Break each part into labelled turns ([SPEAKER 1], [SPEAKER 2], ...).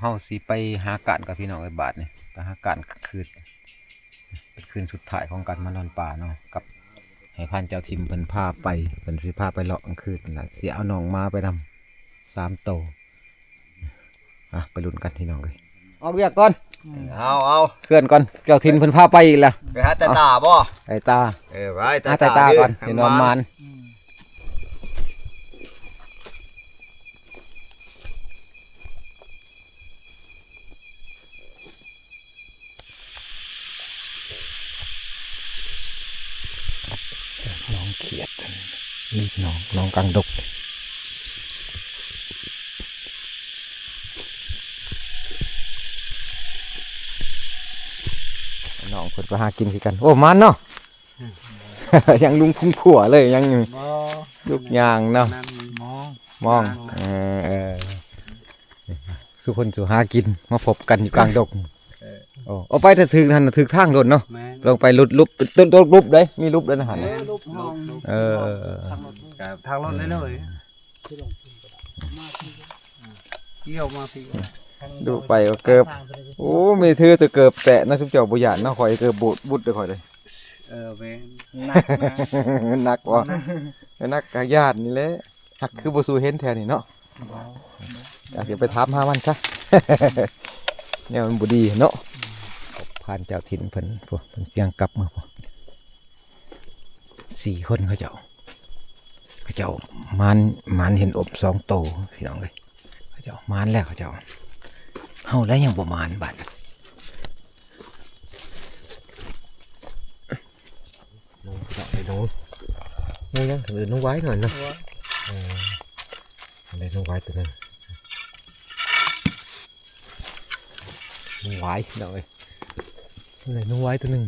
[SPEAKER 1] ฮาสิไปหาการกับพี่น้องไอ้บาทนี่ไปหาการคืนเป็นคืนสุดท้ายของการมานอนป่าเนาะกับให้พันเจ้าทิมเพิ่นพาไปเพิ่นสิพาไปเลาะกลางคืนนั่นล่ะสิเอาน้องมาไปนำ3 โตไปลุ้นกันพี่น้องเลยออกเวียกก่อน
[SPEAKER 2] เอา
[SPEAKER 1] เคลื่อนก่อนเจ้าทินเพิ่นพาไปอีกแล้ว
[SPEAKER 2] ไปหาแต่ตาบ่
[SPEAKER 1] ไอ้ตา
[SPEAKER 2] ไป
[SPEAKER 1] แต่ตาก่อนเดี๋ยวนอนมานน้องเขียดรีบน้องกลางดกน้องเพิ่นไปหากินคือกันโอ้มันเนาะ ยังลุงพุ่งผัวเลยยังลูกยางเนาะมองสุคนสุหากินมาพบกันอยู่กลางดงเอาไปถึงทันถึงทางโดนเนาะลงไปลุดลุบต้นลุบได้มีลุบด้วยนะฮะ
[SPEAKER 2] ทางรถเลยเกี่ยวมาพี่
[SPEAKER 1] ดูไปก็เกือบโอ้มีถือแต่เกือบแตะนะสุเจ้าบุญญาณเนาะคอยเกือบบุดเลยคอยเลย
[SPEAKER 2] เว้
[SPEAKER 1] นนักวะนักกายาดนี่แหละหักคือบ่สู้เห็นแทนนี่เนาะอยากจะไปถามหามันซะเนี่ยมันบ่ดีเนาะผ่านเจ้าถิ่นเพิ่นพวกเพิ่นเสียงกลับมาพวก4 คนเขาเจ้ามานเห็นอบ2 โตพี่น้องเลยเขาเจ้ามานแล้วเขาเจ้าเฮาแล้วยังบ่มานบัดน้องยังถือน้องไว้หน่อยนะอะไรน้องไว้ตัวนึงน้องไว้หน่อยอะไรน้องไว้ตัวนึง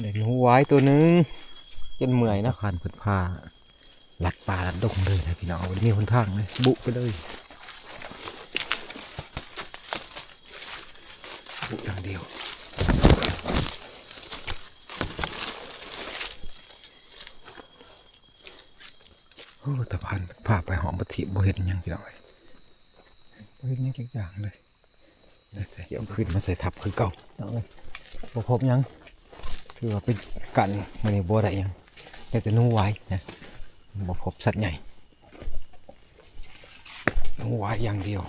[SPEAKER 1] เด็กน้องไว้ตัวนึงจนเมื่อยนะคันพึ่งพาหลัดป่าหลัดดงเลยนะพี่น้องวันนี้คนทางเลยบุไปเลยบุอย่างเดียวโอ้แต่พันพาไปหอมปะทิบ่เห็นยังจะเอาไว้บ่เห็นยังจักอย่างเลยแต่เดี๋ยวขึ้นมาใส่ทับคือเก่าบ่พบยังคือว่าเป็นกันมันนี่บ่ได้ยังแต่นู้ไว้นะบ่พบสัตว์ใหญ่นู้ไว้อย่างเดียว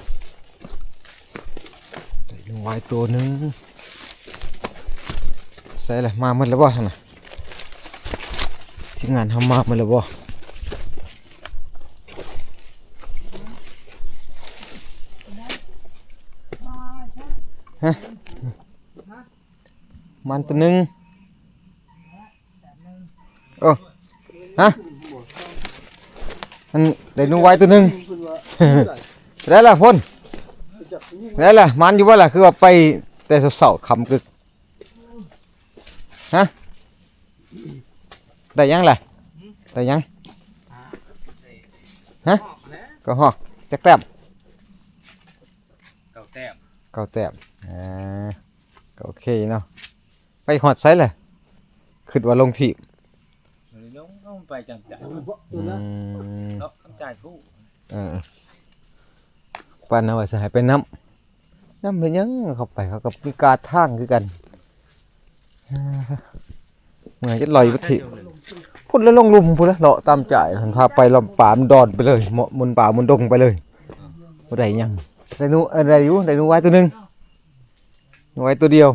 [SPEAKER 1] นูไว้ตัวนึงใส่เลยมาหมดแล้วบ่ท่านน่ะที่งานทำมาหมดแล้วบ่ฮะมันตัวนึงโอ้ฮะมันได้นูไว้ตัวนึงได้ละพ่นนี่แหละมันอยู่ว่าล่ะคือว่าไปแต่เสาคำกึกฮะได้ยังล่ะได้ยังฮะก็ห่อจักแต้มเก้าแต้มก็โอเคเนาะไปหอดไซส์เลยขึ้นว่าลงถีบ
[SPEAKER 2] ลงไปจังจ่ายเนาะจ่ายผู้
[SPEAKER 1] ปันเอาไว้ใส่ไปน้ำเป็นยังเข้าไปเขากับมีกาทางคือกันเหมือนจะลอยวัตถุพูดแล้วลงลุมพูดแล้วเลาะตามจ่ายหันพาไปลำป่ามดอนไปเลยมุนป่ามุนดงไปเลยอะไรยังได้นูอะไรอยู่ได้นูไว้ตัวนึงไว้ตัวเดียว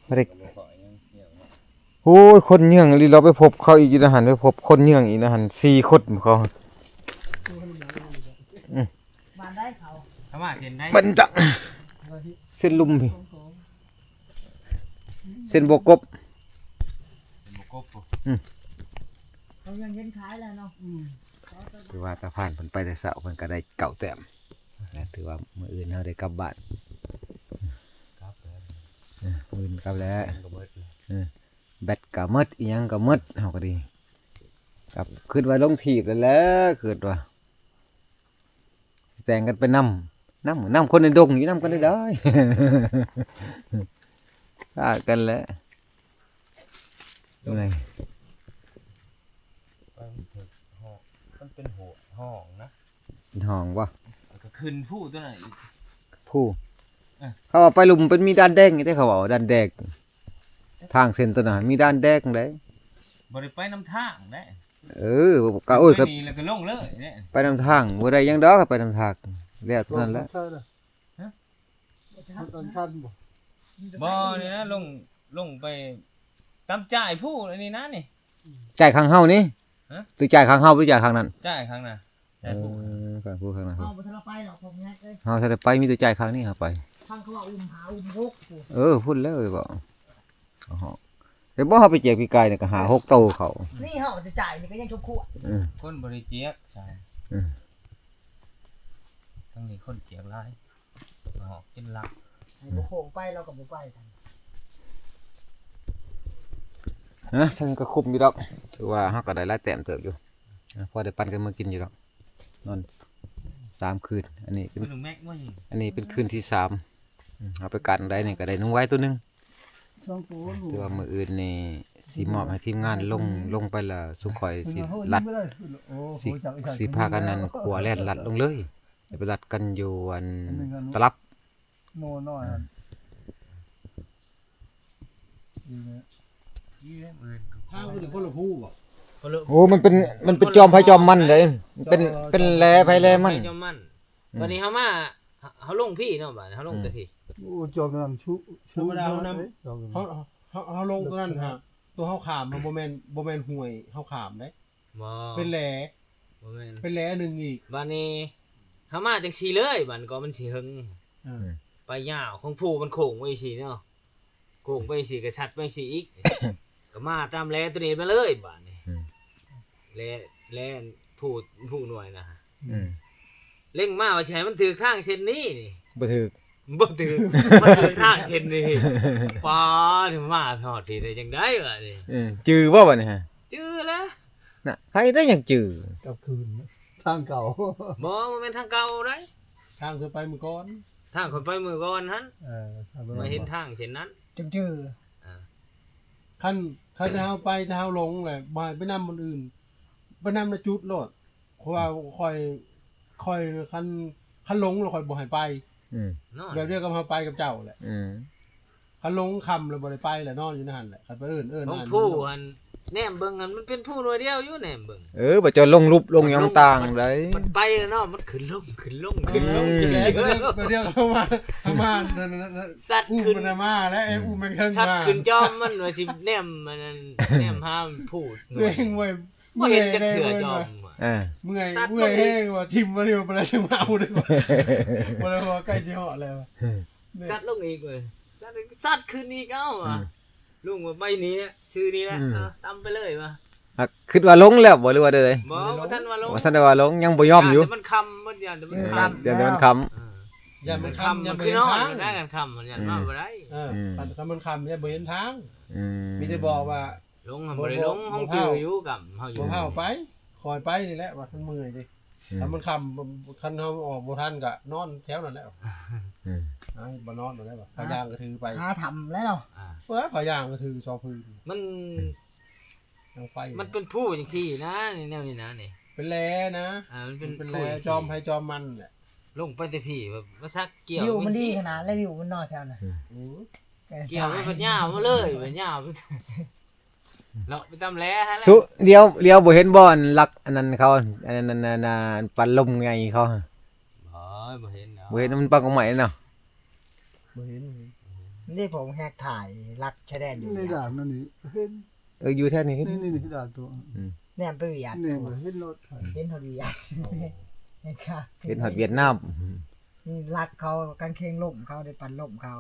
[SPEAKER 1] ไม่ได้โอ้ยคนเยื่องเราไปพบเขาอีกนะหันไปพบคนเยื่องอีกนะหัน4 คนเขามันจะเส้นลุมพี่เส้นบกบ
[SPEAKER 3] เขายังเห็นขายแล้วเนาะ
[SPEAKER 1] ถือว่าตาผ่านผลไปแต่เสาเพิ่นก็ได้เก่าแต้มถือว่ามื้ออื่นเราได้กลับบ้านมื้ออื่นกลับแล้วแบตก็หมดอีหยังก็หมดเฮาก็ดีกลับขึ้นไว้ลงถีบแล้วแหละขึ้นว่าแต่งกันไปนำคนในดงอยู่นำกันได้ ฆ่ากันแล้ว อยู่ไหน
[SPEAKER 2] ไปมันถึกห้องมันเป็นหัวห้องนะ
[SPEAKER 1] เป็นห้องบ่
[SPEAKER 2] แล้วก็ขึ้นผู้ตัวไหนอีก
[SPEAKER 1] ผู้เขาเอาไปลุมเป็นมีด้านแดงนี่ได้เขาเอาด้านแดงทางเส้นตัวน่ะมีด้านแดงได้
[SPEAKER 2] บ่ได้ไปนำทางได้
[SPEAKER 1] เออก็โอ้ย
[SPEAKER 2] ไป
[SPEAKER 1] ครับ
[SPEAKER 2] นี่แล้วก็ลงเลยเนี่ย
[SPEAKER 1] ไปนำทางบ่ได้หยังดอกก็ไปนำทางแล้วเท่านั้นแหละ
[SPEAKER 4] ตอนสั้นบ่
[SPEAKER 2] บ่นี่นะลงไปตามจ่ายผู้อันนี้นะนี่
[SPEAKER 1] จ่ายข้างเฮานี่
[SPEAKER 2] ฮะ
[SPEAKER 1] หรือจ่ายข้างเฮาหรือจ่ายข้างนั้น
[SPEAKER 2] จ่ายครั้งน่ะจ่ายผู้
[SPEAKER 1] ข้างผู้ข้างนั้น
[SPEAKER 3] เอาบ่ทันเราไปหรอกผมแง่เลย
[SPEAKER 1] เฮาถ้าได้ไปมีแต่จ่ายข้างนี้เฮาไป
[SPEAKER 3] ทางเขาว่าหาหกโอ้
[SPEAKER 1] เออพูดแล้วบ่อ๋อเดี๋ยวบ่เฮาไปแจกพี่ไก่เนี่ยก็หา6โตเขา
[SPEAKER 3] นี่เฮาจะจ่ายนี่ก็ยังชมขวด
[SPEAKER 2] คนบริเจียกใช่
[SPEAKER 1] อืม
[SPEAKER 2] ทั้งนี้คนเจียกหลายหอกกินลัก
[SPEAKER 3] ให้บ่โค้งไปเราก็บ่ไปกัน
[SPEAKER 1] นะท่านก็คุมอยู่ดอกถือว่าเฮาก็ได้หลายแต้มเติบอยู่พอได้ปันกันมากินอยู่ดอกนอน3คืนอันนี้เป็น
[SPEAKER 2] เป็นแม็กมั้ย
[SPEAKER 1] อันนี้เป็นคืนที่3เอาไปกันได้นี่ก็ได้นุ่งไว้ตัวหนึง
[SPEAKER 4] ช่องตัวหนู
[SPEAKER 1] แต่ว่ามื้ออื่นนี่สิมอบให้ทีมงานลงไปละสุข่อยสิ
[SPEAKER 4] ลั
[SPEAKER 1] ลั
[SPEAKER 4] ด
[SPEAKER 1] ด
[SPEAKER 4] โอ้
[SPEAKER 1] สิพากันนั้นขัวแล่นลัดลงเลยเดี๋ยวไปลัดกันอยู่อันตลับ
[SPEAKER 4] โน่น้อย
[SPEAKER 5] ทางคือคนละผู้บ่
[SPEAKER 1] โอ้มันเป็นจอมไผจอมมันเลยมันเป็นแลไผแลมัน
[SPEAKER 6] จอมมันวันนี้เฮามาเฮาลงพี่เนาะบัดนี้เฮาลงแต่พี่
[SPEAKER 4] โอ้จอมนั่นชุจอม
[SPEAKER 5] เขาลงตัวนั้นฮะตัวเฮาขามมันบ่แม่นห่วยเฮาขามได้
[SPEAKER 6] บ่
[SPEAKER 5] เป็นแหล
[SPEAKER 6] บ่แม่น
[SPEAKER 5] เป็นแหลหนึงอีก
[SPEAKER 6] บัดนี้เฮามาจังซี่เลยบัดก็มันสิหึง
[SPEAKER 5] เออ
[SPEAKER 6] ไปยาวของผู้มันโค้งไว้สิเนาะโค้งไปสิก็ชัดไปสิอีก ก็มาตามแลตัวนี้มาเลยบัดนี้แลผู้หน่วยนะฮะ
[SPEAKER 1] อืม
[SPEAKER 6] เร่งมาว่าสิให้มันถือทางเส้นนี้นี่
[SPEAKER 1] บ่ถูก
[SPEAKER 6] บ่ถือมันถือทางเส้นนี้ปาถึงมาทอดที่ได้จังได๋วะนี่
[SPEAKER 1] จือบ่บัดนี้ฮะ
[SPEAKER 6] จื้อแล้ว
[SPEAKER 1] น่ะใครได้หยังจือ
[SPEAKER 4] กับคืนทางเก่า
[SPEAKER 6] บ่มันเป็นทางเก่าได้
[SPEAKER 5] ทางคือไปมื้อก่อน
[SPEAKER 6] ทางคนไปมือก่อนหัน
[SPEAKER 5] เออ
[SPEAKER 6] มาเห็นทางเช่นนั้น
[SPEAKER 3] จังจื้อ
[SPEAKER 5] คันจะเฮาไปจะเฮาลงแหละบ่ให้ไปนำคนอื่นไปนำในจุดโลดเพราะว่าค่อยคันลงแล้วค่อยบ่ให้ไป
[SPEAKER 1] อืม
[SPEAKER 6] เนาะ
[SPEAKER 5] แบบเดียวกับเฮาไปกับเจ้าแหละ
[SPEAKER 1] อืม
[SPEAKER 5] คันลงค่ำแล้วบ่ได้ไปแหละนอนอยู่ในหั่นแหละคันไปเอิ้น
[SPEAKER 6] ของ
[SPEAKER 5] นั่น
[SPEAKER 6] ผู้อันแนมเบิ่งอันมันเป็นผู้หน่วยเดียวอยู่แนมเบิ่ง
[SPEAKER 1] บ่จะลงรูปลงหยังต่างได้
[SPEAKER 6] มันไปแล้วเนาะมันขึ้นลงขึ้นลงขึ้นลง
[SPEAKER 1] อืม
[SPEAKER 5] กินแล้วไปเดียวเข้ามา
[SPEAKER 6] สัตว์
[SPEAKER 5] อุ้ม
[SPEAKER 6] ขึ้น
[SPEAKER 5] มันมาแล้วไอ้อุ้มมันขึ้น
[SPEAKER 6] สัต
[SPEAKER 5] มา
[SPEAKER 6] ว์ขึ้นจอมมันว่าสิแนมมันนั่นแนมห้ามพูดหน่
[SPEAKER 5] ตัว
[SPEAKER 6] วย
[SPEAKER 5] เองเว้ย
[SPEAKER 6] บ่เห็นจักเถื่อจอมอะ
[SPEAKER 5] เมื่อยแห้งว่าทิมมาเร็วไปแล้วจะมาเอาด้วยมาแล้วว่าใกล้จะเหาะแล้ว
[SPEAKER 6] สัตว์ลงอีกเว้ยสัตว์ขึ้นอีกเอ้าอ่ะลุงว่าใบนี้ชื่อนี้แหละตามไปเลยว่ะ
[SPEAKER 1] คิดว่าลงแล้วบ่หรือว่าได้
[SPEAKER 6] บ่ว่าท่านว่าลง
[SPEAKER 1] ว่าท่านได้ว่าลงยังบ่ยอมอยู่
[SPEAKER 6] แต่มันคำมันยันแต่มันคำ
[SPEAKER 1] เดี๋ยวมันค้ำ
[SPEAKER 5] อย่า
[SPEAKER 6] มั
[SPEAKER 5] มัน น
[SPEAKER 6] คำ
[SPEAKER 5] คำอย่า
[SPEAKER 6] มัน
[SPEAKER 5] ไป
[SPEAKER 6] คือ
[SPEAKER 5] เห็น
[SPEAKER 6] นอน
[SPEAKER 5] ทาง
[SPEAKER 6] มันได้กันคำมันยันมาบ่ได้
[SPEAKER 5] คันมันคำอย่าไปเห็นทาง
[SPEAKER 1] อืม
[SPEAKER 5] มีแต่บอกว่า
[SPEAKER 6] ลงบ่ได้ลงห้องจืออยู่กับเฮาอยู่
[SPEAKER 5] บ่เฮาไปคอยไปนี่แหละว่ามันเมื่อยดิถ้ามันคำคันเฮาออกบ่ทันก็นอนแถวนั้นแหละบ่นอนบ่ได้บ่พยางก็ถือไป
[SPEAKER 3] หาทำแล้วเนาะ
[SPEAKER 5] พยางก็ถือซอพื้น
[SPEAKER 6] มัน
[SPEAKER 5] ทางไฟ
[SPEAKER 6] มันเป็นผู้จังซี่นะนี่แนวนี้นะนี่
[SPEAKER 5] เป็นแลนะ
[SPEAKER 6] มันเป็น
[SPEAKER 5] เป็นแล
[SPEAKER 6] ผู้
[SPEAKER 5] จอมให้จอมมันแหละ
[SPEAKER 6] ลงไปแต่พี่แบบว่าซักเกี่ยว
[SPEAKER 3] วิวมันดี
[SPEAKER 6] สิ
[SPEAKER 3] ขนาดแล้ววิวมันนอนแถวน่ะ
[SPEAKER 6] เกี่ยวมันเป็นยาวมาเลยเป็นยาวเราไปตามแลฮะ
[SPEAKER 1] สุเดี๋ยวบ่เห็นบ่อนลักอันนั้นเขาอันนั้นน่ะปันลมไงเขา
[SPEAKER 6] บ่เห็นเนาะ
[SPEAKER 1] บ่เห็นมันปังของใหม่เนาะ
[SPEAKER 5] บ่เห็น
[SPEAKER 3] นี่ผมแฮกถ่ายรักชายแดนอยู่
[SPEAKER 4] ใน
[SPEAKER 3] เนี่ย
[SPEAKER 4] ด่านนั่นนี่เห็น
[SPEAKER 1] อยู่แท้นี้
[SPEAKER 4] นี่ด่านตัว
[SPEAKER 3] แนมไปเวียด
[SPEAKER 4] นี่เห็นรถ
[SPEAKER 3] เห็นเขาเวียดเห็นค่ะ
[SPEAKER 1] เห็นฮอดเวียดนาม
[SPEAKER 3] นี่รักเขากางเกงล่มเขาได้ปันล่มเขา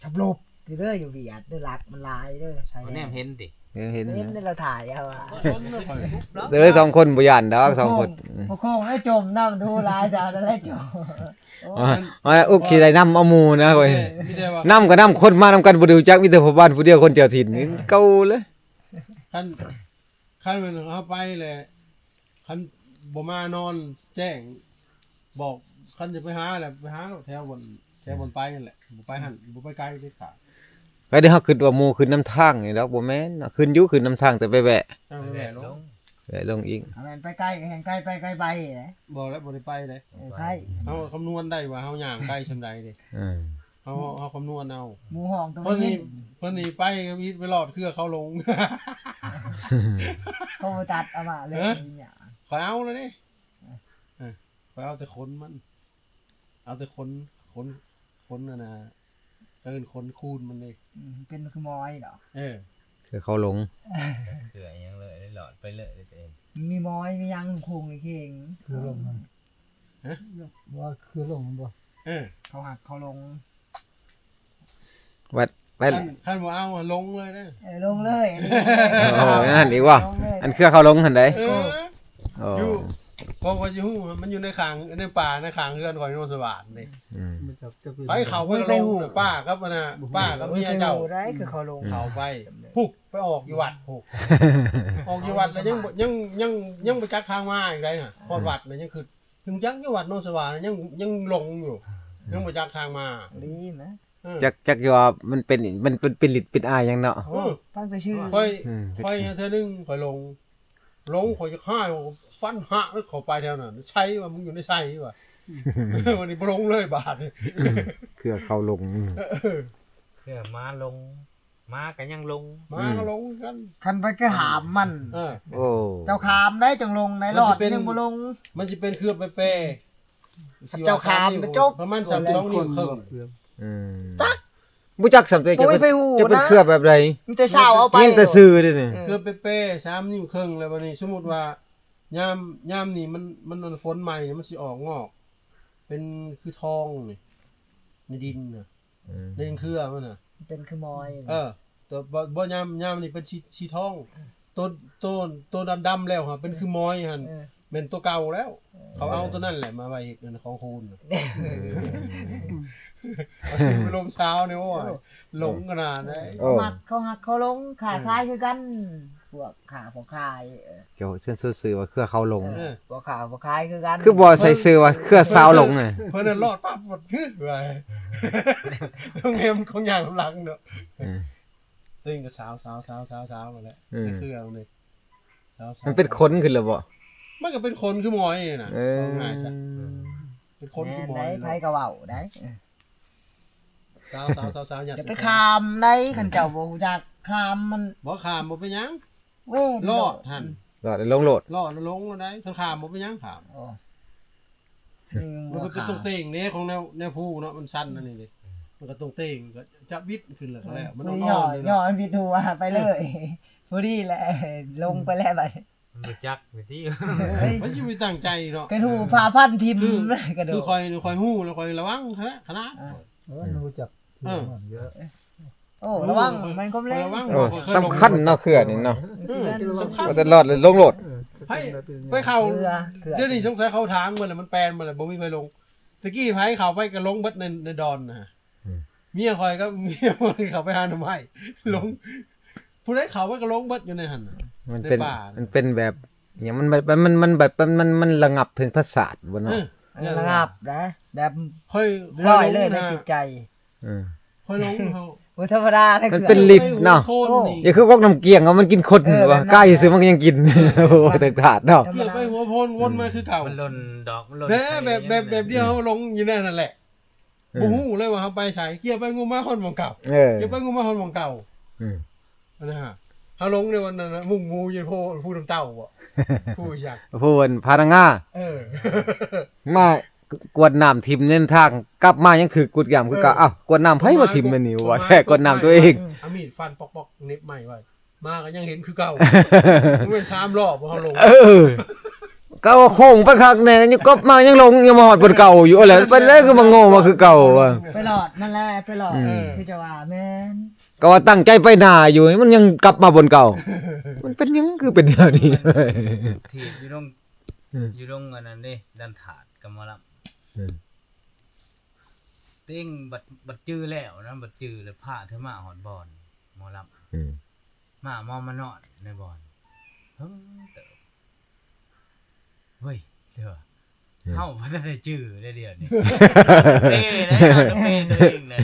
[SPEAKER 3] ทับลบที่เด้ออยู่เวียดเด้อรักมันลายเด้อชายแด
[SPEAKER 6] แน
[SPEAKER 3] น
[SPEAKER 6] มเห็นดิ
[SPEAKER 1] เห็น
[SPEAKER 3] เห็นได้เราถ่ายเอาอะ
[SPEAKER 1] เด้อ2คนบ่ย่านดอก2คน
[SPEAKER 3] พอโค้งได้จมน้ำดูลายดาวได้จม
[SPEAKER 1] ว่าอุกขี้ได้นำเอาหมู่นะเว้ย
[SPEAKER 5] มีแต่ว่า
[SPEAKER 1] นำก็นำคนมานำกันบ่ได้รู้จักมีแต่พ่อบ้านผู้เดียวคนเจ้าถิ่นนี่เก่าเลย
[SPEAKER 5] คันมันเฮาไปแหละคันบ่มานอนแจ้ง บอกคันจะไปหาแหละไปหาแถวบนไปนั่นแหละบ่ไปหั่นบ่ไปไกลเด็ดขาด
[SPEAKER 1] ไปเดี๋ยวเฮาคิดว่าหมู่ขึ้นน้ำทางนี่ดอกบ่แม่นน่ะขึ้นอยู่ขึ้นน้ำทางแต่ไปแวะ
[SPEAKER 5] เอา
[SPEAKER 2] แห
[SPEAKER 5] แห
[SPEAKER 2] ละ
[SPEAKER 5] ละ
[SPEAKER 2] ล
[SPEAKER 5] ล
[SPEAKER 2] ง
[SPEAKER 5] ง
[SPEAKER 1] แวะลงอีก
[SPEAKER 3] เอามันไปใกล้แห่งใกล้ไปใกล้ไปนะ
[SPEAKER 5] บ่แล้วบ่ได้ไปเลย
[SPEAKER 3] ใกล้
[SPEAKER 5] เฮาคำนวณได้ว่าเฮาย่างใกล้ซำใดเด้
[SPEAKER 1] อืม
[SPEAKER 5] เฮาคำนวณเอา
[SPEAKER 3] หมู่ห้องตรง
[SPEAKER 5] เพิ่น
[SPEAKER 3] นี้
[SPEAKER 5] นี่เพิ่นนี่ไปก็มีไปรอดเครือเขาลง
[SPEAKER 3] เขาตัดเอามาเลย
[SPEAKER 5] ฮะ
[SPEAKER 3] เนี่ย
[SPEAKER 5] ขอยเอาเลยดิขอยเอาแต่ขนมัน เอาแต่ขนน่ะนะเอิ้นขนคูนมันเลย
[SPEAKER 3] เป็นคือมอยเหรอ
[SPEAKER 1] คือเขาหลง
[SPEAKER 2] เสือยังเลยหลอดไปเลยตัวเอง
[SPEAKER 3] มีมอยมียังโคงไอ้เข่ง
[SPEAKER 4] คือลงมันว่าคือลงมันบ่
[SPEAKER 3] เขาหักเขาลง
[SPEAKER 1] วัดไป
[SPEAKER 5] คันบ่เอาอะลงเลยนะ
[SPEAKER 3] ลงเลยอันนี้
[SPEAKER 1] โอ้งั้นดีกว่า
[SPEAKER 3] ลงเลย
[SPEAKER 1] อันเครือเขาหลงหั่นใด
[SPEAKER 5] เออ
[SPEAKER 1] โอ้
[SPEAKER 5] อยู่บอกว่าอยู่มันอยู่ในขางในป่าในขางเรือนข่อยโนสวัสดิ์นี่
[SPEAKER 1] อืม
[SPEAKER 4] มันจะเป็น
[SPEAKER 5] ไปเขาไปลงน่ะป้าครับอันน่ะป้ากับเมียเจ้า
[SPEAKER 3] ได้คือเขาลง
[SPEAKER 5] เขาไปพุกไปออกอยู่วัดพุกออกอยู่วัดแล้วยังไปจักทางมาอีกได้น่ะพอดวัดน่ะยังคือถึงจักอยู่วัดโนสวัสดิ์ยังลงอยู่ยังไปจักทางมา
[SPEAKER 3] ดีไหม
[SPEAKER 1] จักอยู่ว่ามันเป็นฤทธิ์เป็นอายหยังเนาะ
[SPEAKER 3] ฟังแต่ชื่อ
[SPEAKER 5] ค่อย
[SPEAKER 1] อืม
[SPEAKER 5] ค่อยเธอนึงค่อยลงค่อยจะฆ่าฟันหะแล้วเข้าไปแถวนั้นใช่ว่ามึงอยู่ในใช่ว่ะวันนี้บ่ลงเลยบาท
[SPEAKER 1] เครือเขาหลง
[SPEAKER 2] เสือม้าลงม้าก็ยังลง
[SPEAKER 5] มาก็ลงกัน
[SPEAKER 3] คันไปก็หามมัน
[SPEAKER 1] โอ้
[SPEAKER 3] เจ้าขามได้จังลงในรอดยังบ่ลง
[SPEAKER 5] มันจะเป็นเครือเปย์
[SPEAKER 3] เจ้าขามไปจบ
[SPEAKER 5] ประมาณ32 นิ้วครึ่ง
[SPEAKER 1] อืมบ่จักสำเร็จ
[SPEAKER 3] โอ้ยไปหู
[SPEAKER 1] จะเป็น
[SPEAKER 3] นะ
[SPEAKER 1] เครือแบบใด
[SPEAKER 3] มีแต่เช้าเอาไป
[SPEAKER 1] ยิงแต่ซื้อเด้นี่
[SPEAKER 5] เครือเปย์3 นิ้วครึ่งแล้ววันนี้สมมุติว่ายามนี่มันฝนใหม่เนี่ยมันสิออกงอก เป็นคือทองนี่ในดินน่ะในเครือมันน่ะ
[SPEAKER 3] เป็นคือมอย
[SPEAKER 5] ตัวบ่ยามนี่เป็นชีทองตัวดำๆแล้วฮะเป็นคือมอยหั่นเป็นตัวเก่าแล้ว เขาเอาตัวนั่นแหละมาไว้เฮ็ดนั่นของคูณน่ะเอาขึ้นไปลมเช้านี่โอ้ยหลงขนาดนั้น
[SPEAKER 1] โอ้
[SPEAKER 3] เขาหักเขาลงขาคล้ายคือกันพวกขาพวกคาย
[SPEAKER 1] เจ้าเส้นซื้อว่าเครือเขาหลง
[SPEAKER 3] พวกขาพวกคายคือกัน
[SPEAKER 1] คือบ่ใส่ซื้อว่าเครือสาวหลงน่ะ
[SPEAKER 5] เพิ่นน่ะรอดปั๊บหมดฮึไปต้องเรียนของอย่างหลังเนาะ
[SPEAKER 1] อืม
[SPEAKER 5] ซึ่งก็สาวมาแล้ว
[SPEAKER 1] อืม
[SPEAKER 5] นี่คือเอาเลยสาวๆ
[SPEAKER 1] มันเป็นขนขึ้นแล้วบ่
[SPEAKER 5] มันก็เป็นคนคือหมอยนี่น่ะ
[SPEAKER 1] เออ
[SPEAKER 5] เอาง่ายซะเป็นคนคือหมอ
[SPEAKER 3] ได้
[SPEAKER 5] ย
[SPEAKER 3] ไผกระเว้าได้
[SPEAKER 5] สาวอย่า
[SPEAKER 3] จะไปคามได้คันเจ้าบ่ฮู้จักคามมัน
[SPEAKER 5] บ่ขามบ่เป็นหยัง
[SPEAKER 3] เว้ย
[SPEAKER 5] รอดหั่น
[SPEAKER 1] รอดลงโหลด
[SPEAKER 5] รอดแล้วลงแล้วได้คันขามบ่เป็นหยังขาม
[SPEAKER 3] โอ้
[SPEAKER 5] มันก็เป็นตรงเต่งนี่ของแนวผู้เนาะมันสั้นนั่นนี่ดิมันก็ตรงเต่งก็จะบิดขึ้นแล้วก็แล้วมันต้องน
[SPEAKER 3] ย่อ
[SPEAKER 5] อนเลย
[SPEAKER 3] ย่อ
[SPEAKER 5] เนาะ
[SPEAKER 3] มันผิดหัวไปเลยพอดีแหละลงไปแล้วบัด
[SPEAKER 2] มันบ่จักไปที่
[SPEAKER 3] เฮ้ย
[SPEAKER 5] มันสิมีตั้งใจเนาะ
[SPEAKER 3] เป็นหูพาพันทิมกระโด
[SPEAKER 5] คือ
[SPEAKER 3] ด
[SPEAKER 5] คอยฮู้แล้วคอยระวังคณะ
[SPEAKER 4] รู้จักเยอะ
[SPEAKER 3] โอ้ระวังมันก็
[SPEAKER 5] คอ
[SPEAKER 3] เล่
[SPEAKER 5] ย
[SPEAKER 3] น
[SPEAKER 5] ระวัง
[SPEAKER 1] โอ้สำคัญเนาะเครือนี่เนาะ
[SPEAKER 5] สำคัญ
[SPEAKER 1] ว่าแต่รอดเลยลงโหลด
[SPEAKER 5] ให้ไปเข้า
[SPEAKER 3] เรือ
[SPEAKER 5] เดี๋ยวนี้สงสัยเขาทางมันแหละมันแปลนมันแหละบ่มีไฟลงตะกี้ไผเขาไปก็ลงเบิดในดอนนะเมียคอยก็เมียคอยเขาไปหาหน่อไม้ลงผู้ใดเขาไปก็ลงเบิดอยู่ในหั่นน่ะ
[SPEAKER 1] มันเป็น
[SPEAKER 5] ในป่ามั
[SPEAKER 1] มันเป็นแบบอย่างมันแบบมันแบบมันระงับถึงประสาทบ่เนาะ
[SPEAKER 3] ระงับนะแบบ
[SPEAKER 5] ค่อย
[SPEAKER 3] ลอยเลยในจิตใจ
[SPEAKER 1] อืม
[SPEAKER 5] ค่อยลงเขา
[SPEAKER 3] อุธรรมดาได้
[SPEAKER 1] มัน
[SPEAKER 3] คือ
[SPEAKER 1] เป็นฤทธิ์เนาะ
[SPEAKER 5] โค่นี่
[SPEAKER 1] อย่าคือพวกน้ำเกียงเอามันกินคนว่ะกล้าอยู่ซื้อมันก็ยังกินโอ้โหแต่ถาดเนาะ
[SPEAKER 5] เกี่ยวไปหัวโพนวนมาคือเก่า
[SPEAKER 2] มันหล่นดอกมันหล่น
[SPEAKER 5] แบบเดียวเขาลงอยู่นั่นแหละบ่ฮู้เลยว่าเขาไปใช้เกี่ยวไปงูมาฮอนหมองเก่า
[SPEAKER 1] เออ
[SPEAKER 5] เกี่ยวไปงูมาฮอนหมองเก่า
[SPEAKER 1] อืม
[SPEAKER 5] นะฮะเขาลงในวันนั้นนะมุ่งมูอยู่ผู้น้ำเต้าบ่ผู้อยาก
[SPEAKER 1] พูนพานังงาม ากวดน้ำทิมเน้นทางกลับมายังคือกวดยามคือเก็อ้าวกวดน้ำไผมาทิมมันนี่วะแท้กวดน้ำตัวเอง
[SPEAKER 5] เอามีดฟันปอกๆเน็บใหม่ไว้มาก็ยังเห็นคือเก่ามันเป็น3รอบบ่เขาลง
[SPEAKER 1] เออก็เอาโค้งไปคักแน่ยังกบมายังลงยังมาฮอดบนเก่าอยู่อะไรไปแล้วคือมาโง่มาคือเก่าว่ะ
[SPEAKER 3] ไปหลอดนั่นแหละไปหลอด
[SPEAKER 1] อืม
[SPEAKER 3] คือจะว่าแม่น
[SPEAKER 1] ก็ว่าตั้งใจไปหน้าอยู่มันยังกลับมาบนเก่า มันเป็นหยังคือเป็นอย่างนี้
[SPEAKER 2] ถีบอยู่ตรง
[SPEAKER 1] อืม
[SPEAKER 2] อยู่ตรงอันนั้นเด้ดันถาดกับหมอล
[SPEAKER 1] อืม
[SPEAKER 2] ำติ้งบัดจื้อแล้วนะบัดจื้อแล้วพาเธอมาหอดบอนหมอลำ
[SPEAKER 1] อืม
[SPEAKER 2] มามานอนในบอนเฮ้ยเติบเฮ้ยเด้อ เฮาบ่ได้ชื่อได้เดียวนี่เต้ได้นำเต้ตัวเองเลย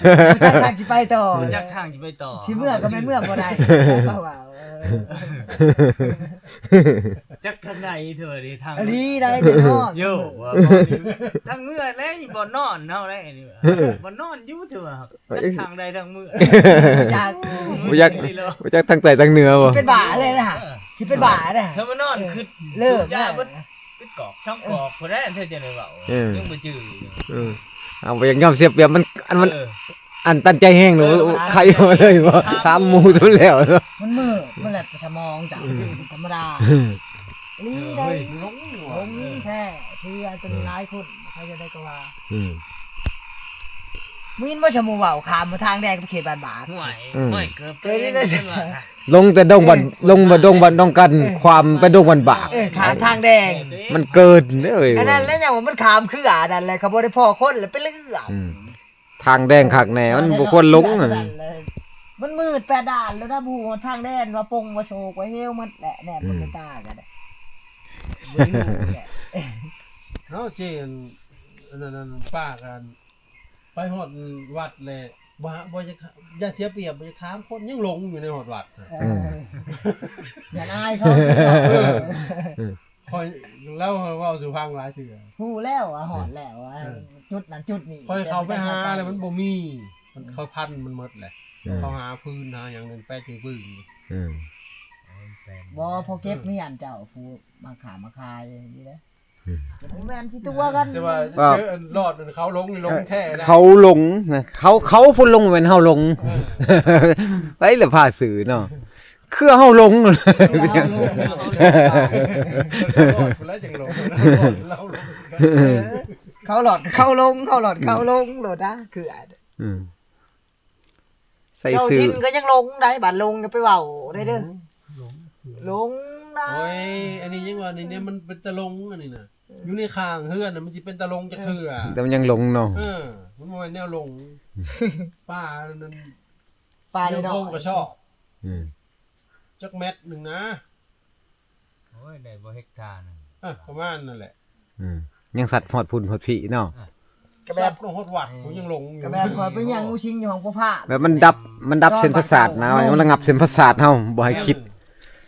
[SPEAKER 3] จักทางสิไปต่อ
[SPEAKER 2] จักทางสิไปต่อ
[SPEAKER 3] สิเมื่อก็ไม่เมื่อบ่ได้เพราะว่า
[SPEAKER 2] จักทางไหนเถอะดิทาง
[SPEAKER 3] อันนี้ได้เด้อ
[SPEAKER 2] โย่ว่าบ่นี่ทางเมื่อแล้วบ่นอนเฮาได้นี่บ่นอนอยู่เถอะจักทางใดทางเมื่อ
[SPEAKER 3] อยาก
[SPEAKER 1] บ่อยากบ่อยากทางใต้ทางเหนือบ่
[SPEAKER 3] สิเป็นบ้าเลยนะสิเป็นบ้าเด้อ
[SPEAKER 2] เธอมานอนคือ
[SPEAKER 3] เลิก
[SPEAKER 2] ยาบ่คือกอกช่องกอกคนนั้นเธอจะได้เว้ายังบ่จื้อ
[SPEAKER 1] เอาไปยังยอมเสียเปรียบมันมัน
[SPEAKER 2] เออ
[SPEAKER 1] อันตันใจแห้งหนูใครมาเลยบ่ถามหมู่ซุแล้ว
[SPEAKER 3] มันมืดมันแหละสมองจ้ะธรรมดาลีได้
[SPEAKER 5] ลง
[SPEAKER 3] ลงแท้เชื่อจนหลายคนใครจะได้ก็ว่ามินว่าชะมูเว้าขามมาทางแดงไปเขตบ้านบาด
[SPEAKER 2] ห่วยห่วยเกือบตัวเอง
[SPEAKER 1] ลงแต่ดงบันลงมาดงบันต้องกันความเป็นดงบันบาก
[SPEAKER 3] ขามทางแดง
[SPEAKER 1] มันเกินเด้อเอ้ย
[SPEAKER 3] อันนั้นแล้วอย่างว่ามันขามคือนั่นแหละเขาบ่ได้พ่อคนแล้วไปเลือก
[SPEAKER 1] ทางแดงคักแน่มันบ่ควรลงอะ
[SPEAKER 3] มันมืดแปดด่านแล้วนะผู้ทางแดนว่าปงว่าโชกว่าเฮลมันแหละแหนบมันไม่ตากันบ่รู้แหละ
[SPEAKER 5] เนาะเจนนั่นป้ากันไปฮอดวัดเลยบ่จะอย่าเสียเปรียบบ่จะถามคนยังหลงอยู่ในฮอดวัด
[SPEAKER 3] อย่าอายเขา
[SPEAKER 5] คอยแล้วเว้าสู่ฟังหลายเทื่อ
[SPEAKER 3] ผู้แล้วหอดแล้วจุดนั้นจุดนี้
[SPEAKER 5] คอยเข้าไปหาแล้วมันบ่มีมันเขาพันมันหมดแหละเขาหาพื้นหาอย่างนึงไปถือปืน
[SPEAKER 3] บ่พอเก็บมีอันเจ้าผู้มาขามาคายอย่างนี้นะแม่นสิตัวกัน
[SPEAKER 5] แต่ว่าเจอรอดเขาลงนี่ลงแท้นะ
[SPEAKER 1] เขาลงนะเขาพุ่นลงเป็นเฮาลงไปละภาสื่อเนาะคือเฮาลง
[SPEAKER 5] รอดแล้วจังลงเราลง
[SPEAKER 3] เขาหลอดเข้าลงเขาหลอดเข้าลงโหลดนะคือ
[SPEAKER 1] ใส่
[SPEAKER 3] เจ้า
[SPEAKER 1] สื่อ
[SPEAKER 3] ทินก็ยังลงได้บัดลงก็ไปเว้าได้เด้อลงได้
[SPEAKER 5] โอ้ยอันนี้ยังว่านี่มันเป็นตะลงอันนี้น่ะอยู่ในข้างเฮือนน่ะมันสิเป็นตะลงจักเทื่อ
[SPEAKER 1] แต่มันยังลงเนาะ
[SPEAKER 5] มันบ่แม่นแนวลงป้านั่น
[SPEAKER 3] ปลา
[SPEAKER 5] เดี๋
[SPEAKER 3] ได้
[SPEAKER 5] ยว
[SPEAKER 3] ดอ
[SPEAKER 5] โค
[SPEAKER 3] ก
[SPEAKER 5] งก็ชอบจักเม็ดหนึงนะ
[SPEAKER 2] โอ้ยได้บ่เฮกตาร์นึง
[SPEAKER 5] ประมาณนั่นแหละ
[SPEAKER 1] ยังสัตว์หอดพุ่นหอดผีเนาะ
[SPEAKER 3] กระ
[SPEAKER 5] แบ
[SPEAKER 3] แบบ
[SPEAKER 5] บลงฮอดวัดผมยังลงอยู่
[SPEAKER 3] กระแบบคอยไปยังงูชิงอยู่ของพ่อพระ
[SPEAKER 1] แบบมันดับเส้นประสาทนะมันระงับเส้นประสาทเฮาบ่ให้คิด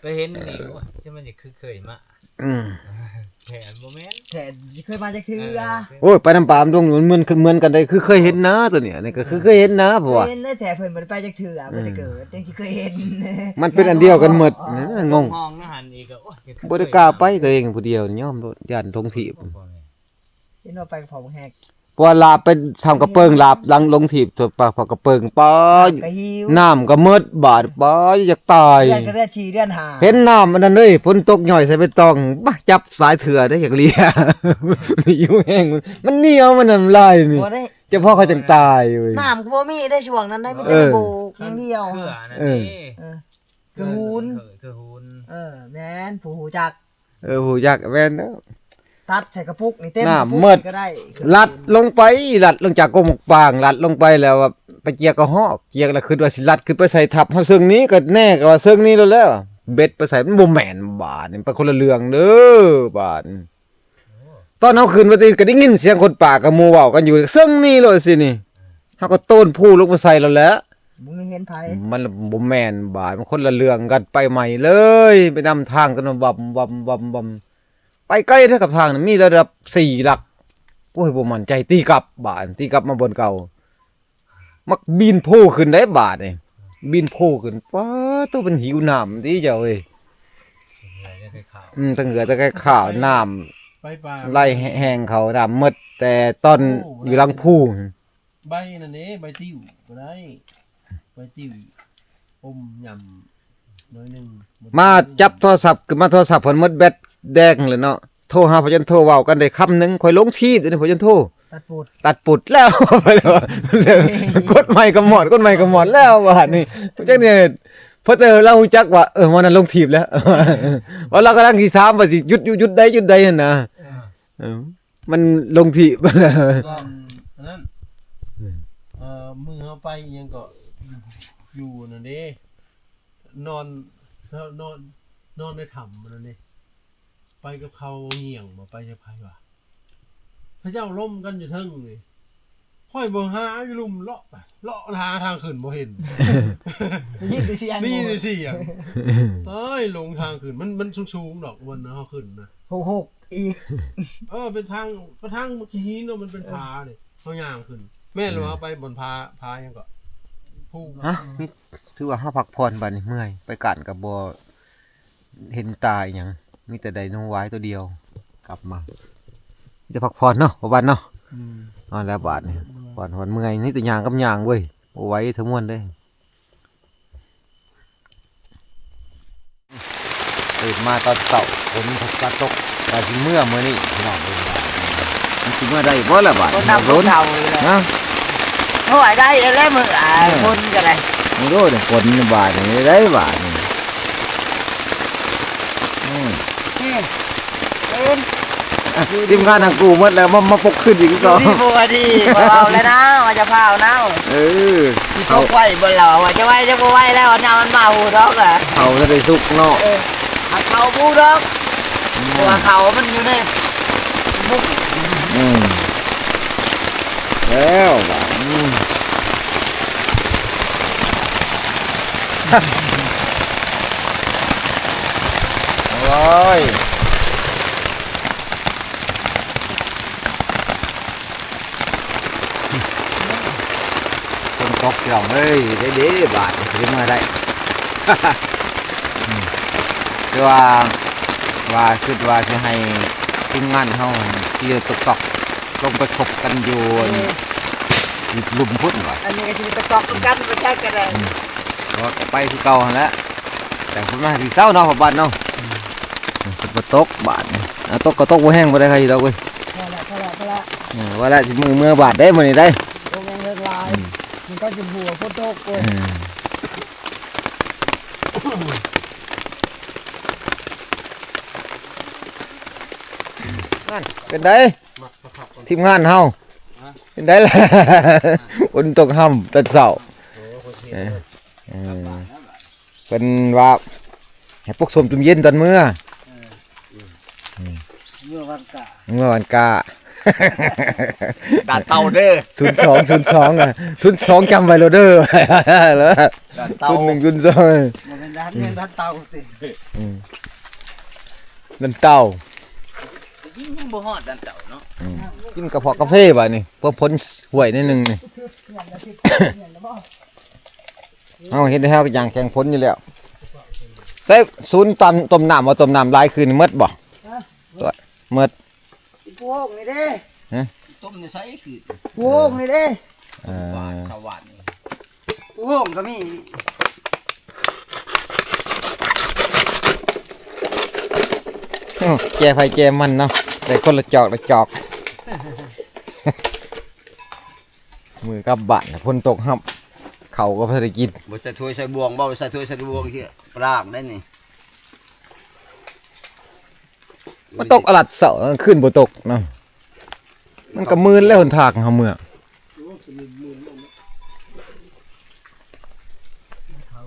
[SPEAKER 2] ไปเห็นนี่โอ้ยจะมันจะคือเคยมา แผนบ่แม่น
[SPEAKER 3] แต่เคยมาจากเทือ
[SPEAKER 1] โอ้ยไปน้ำปลามตรงนู้นเหมือนกันได้คือเคยเห็นนะตัวเนี้ยนี่ก็คือเคยเห็นนะเพราะว่า
[SPEAKER 3] เห็นได้แต่เพิ่นบ่ได้ไปจากเทือบ่ได้เกิดจังสิเคยเห็น
[SPEAKER 1] มันเป็นอันเดียวกันหมดงง
[SPEAKER 2] ห้องนะหันอีกก็โอ้ย
[SPEAKER 1] บ่ได้กล้าไปตัวเองผู้เดียวย่อมย่านทงถีบ
[SPEAKER 3] เห็นว่าไปกับพ่อแฮก
[SPEAKER 1] เพราะว่าลาบไปทำกระเปิงลาบลังลงถีบตัวปลาพอกระเปิงป้อ
[SPEAKER 3] ก็หิว
[SPEAKER 1] น้ำก็มืดบาดป้ออยากตาย
[SPEAKER 3] เดือนก็เดือน4เดือน5
[SPEAKER 1] เห็นน้ำมันนั่นเลยฝนตกหน่อยใส่ไปตองบ่จับสายเถื่อได้อยากเลีย อยู่แห้งมันเหนียวมันน้ำลายนี่
[SPEAKER 3] บ่ได้
[SPEAKER 1] เจ้าพ่อเขาจังตายเว้ย
[SPEAKER 3] น้ำก็บ่มีได้ช่วงนั้นได้มีแต่โบกอย่างเดียว
[SPEAKER 2] เครือนั่นนี่
[SPEAKER 3] คือหูน
[SPEAKER 2] คือหูน
[SPEAKER 3] แม่นผู้หูจัก
[SPEAKER 1] ผู้อยากแม่นเด้อ
[SPEAKER 3] ตัดใส่กระปุกนี่เต็ม
[SPEAKER 1] น้ำ
[SPEAKER 3] กระปุก
[SPEAKER 1] มืด
[SPEAKER 3] ก็ได้
[SPEAKER 1] ลัดลงไปลัดลงจากกงหมกปางลัดลงไปแล้วว่าไปเกียกกระหอกเกียกแล้วคือว่าสิลัดขึ้นไปใส่ทับเฮาซึ่งนี้ก็แน่ก็ว่าซึ่งนี้แล้วเบ็ดไปใส่มันบ่แม่นบาดนี่ไปคนละเรื่องเด้อบาดตอนเฮาขึ้นไปก็ได้ยินเสียงคนป่ากับหมู่เว้ากันอยู่ซึ่งนี้เลยสินี่เฮาก็โต้นผู้ลงมาใส่แล้วแหละ
[SPEAKER 3] มึงเห็นไผ
[SPEAKER 1] มันบ่แม่นบาดมันคนละเรื่องกันไปใหม่เลยไปนำทางกันวับไปใกล้เท่ากับทางนั้นมีระดับ4หลักโอ้ยบ่มั่นใจตีกลับบาดตีกลับมาบนเก่ามักบินโผล่ขึ้นได้บาดนี่บินโผล่ขึ้นป้าตัวเป็นหิวน้ำติเจ้าเอ้ย
[SPEAKER 2] เหลือแต่ข่าว
[SPEAKER 1] ตั้งเหลือแต่แค่ข้าวน้ำ
[SPEAKER 5] ไปป่า
[SPEAKER 1] ไล่แห้งเขาน้ำหมดแต่ตอนอยู่หลังผู้
[SPEAKER 5] ใบนั่นเด้ใบติ้วก็ได้ใบติ้วอมยำน้อยหนึง
[SPEAKER 1] มาจับโทรศัพท์ขึ้นมาโทรศัพท์เพิ่นหมดแบตแดงเลยเนาะโทรหาพอจันโทรเว้ากันได้คำหนึงค่อยลงชีดอันนี้พอจันโทร
[SPEAKER 3] ตัดปูด
[SPEAKER 1] ตัดปุดแล้ว กดใหม่ก็หมดแล้วว่านี่จักเนี่ยพอเจอเราฮู้จักว่าวันนั้นลงทีบแล้ว ว่าเรากำลังสิถามว่าสิหยุดใดหั่นนะมันลงทีบ
[SPEAKER 5] ก็อันนั้นมือเอาไปยังก็อยู่นั่นเด้นอนในถ้ำนั่นเด้ไปกับเขาเหี่ยงบ่ไปจะไผวะ พระเจ้าล่มกันอยู่เทิงนี่ค่อยบ่หาอยู่ลุ่มเลาะไปเลาะหาทางขึ้นบ่เห็น
[SPEAKER 3] ยินดีเสียง
[SPEAKER 5] นี่ได้เสียงเอ้ยลงทางขึ้นมันสูงๆดอกบนนะเฮาขึ้นนะ
[SPEAKER 3] หกอีก
[SPEAKER 5] เป็นทางหินเนาะมันเป็นผานี่เฮาย่างขึ้น แม่นว่าไปบนผายังก็ภู
[SPEAKER 1] ฮะมีถือว่าเฮาพักผ่อนบัดนี้เมื่อยไปกันก็บ่เห็นตาอีหยังมีแต่ไดโนไว้ตัวเดียวกลับมาจะพักผ่อนเนาะบ่บัดเนาะนอนแล้วบาดนี่ผ่อนเมื่อยนี่แต่ย่างกับย่างเว้ยบ่ไหวทั้งมวลเด้ตื่นมาตอนเช้าฝนตกว่าสิเมื่อมื้อนี้พี่น้องเอ้ยมันสิเมื่อได้บ่ล่ะบาด
[SPEAKER 3] คนนำรถเท่าเลย
[SPEAKER 1] นะ
[SPEAKER 3] เท่าไหร่ได้แล้วมือคนกันเลย
[SPEAKER 1] มึงรู้เนี่ยฝนบาดนี่ได้บาดนี่
[SPEAKER 3] นี่เป็น
[SPEAKER 1] ทีมงานทางกูหมดแล้วมาปกขึ้นอีก
[SPEAKER 3] อยู่
[SPEAKER 1] ก็
[SPEAKER 3] ที่บัวดีเอาแล้วนะว่าจะพานะ
[SPEAKER 1] เออ
[SPEAKER 3] ที่เขาไหวบนเราจะไหวจะไหวแล้วน้ำมันมาหูดอกอ่ะ
[SPEAKER 1] เขาจะได้สุกเนาะ
[SPEAKER 3] เขาบูดอกตัวเขามันอยู่ในบุก
[SPEAKER 1] แล้วบาดโอ้ยคนตกเกี่ยวเฮ้ยได้บาดถึงมาได้ คือว่าคิดว่าจะให้ทีมงานเฮาที่ตกลงไปคบกันอยู่ลุมพุ่นว่ะ
[SPEAKER 3] อันนี้ก็จะตอกกันไปแค่กันเลย
[SPEAKER 1] ก็ไปที่เก่าหั่นแหละแต่พุ่นมาสิเช้าเนาะพ่อบ้านเนาะบ่ตกบาดนี่ตกก็ตกบ่แห้งบ่ได้ใครดอกเว้ย
[SPEAKER 3] พอละ
[SPEAKER 1] ว่าแล้วสิมือบาดได้มื้อนี้ได้
[SPEAKER 3] โรงเรียนลายมันก็จะบัวโคตรโกย
[SPEAKER 1] เป็นไดทีมงานเฮาเป็นไดล่ะฝนตกห่ำแต่เช้าเป็นว่าให้พวกสมจุ่มเย็นตอนมื้อ
[SPEAKER 3] เมื่อวันกะ
[SPEAKER 1] เมื่อวันกา
[SPEAKER 6] ด่านเตาเด้อ
[SPEAKER 1] 02อ่ะ02จำไว้โลเด้อแล้ว
[SPEAKER 6] ด่านเตา
[SPEAKER 1] 0102
[SPEAKER 3] มันเป็นด้านเงินด้านเตาสิ
[SPEAKER 1] นั่นเต้า
[SPEAKER 6] ยิ่งบ่ฮอดด่านเตาเนาะ
[SPEAKER 1] กินกระเพาะกาแฟบ่นี่เพื่อพ้นห่วยนิดนึงนี่ เฮาเฮ็ดให้เฮาก็ย่างแข็งพ้นอยู่แล้วใส่ศูนย์ต้มน้ำบ่ต้มน้ำหลายคืนหมดบ่ตัวหมด
[SPEAKER 3] พวกนี่เด้
[SPEAKER 6] ต้มจะใช้คือ
[SPEAKER 3] พวกนี่เด้
[SPEAKER 6] หวานข้าวหวานนี่
[SPEAKER 3] พวกก็มี
[SPEAKER 1] แจไฟแจมันเนาะได้คนละจอกละจอก มือกลับบ้านฝนตกครับเขาก็พอได้กิน
[SPEAKER 6] บ่ใส่ถ้วยใส่บวงบ่ใส่ถ้วยใส่บวงที่ปลากได้นี่
[SPEAKER 1] มันตกอลัดเสาขึ้นบ่ตกเนาะมันก็มืนแล้วหนทางเฮาเมื่อ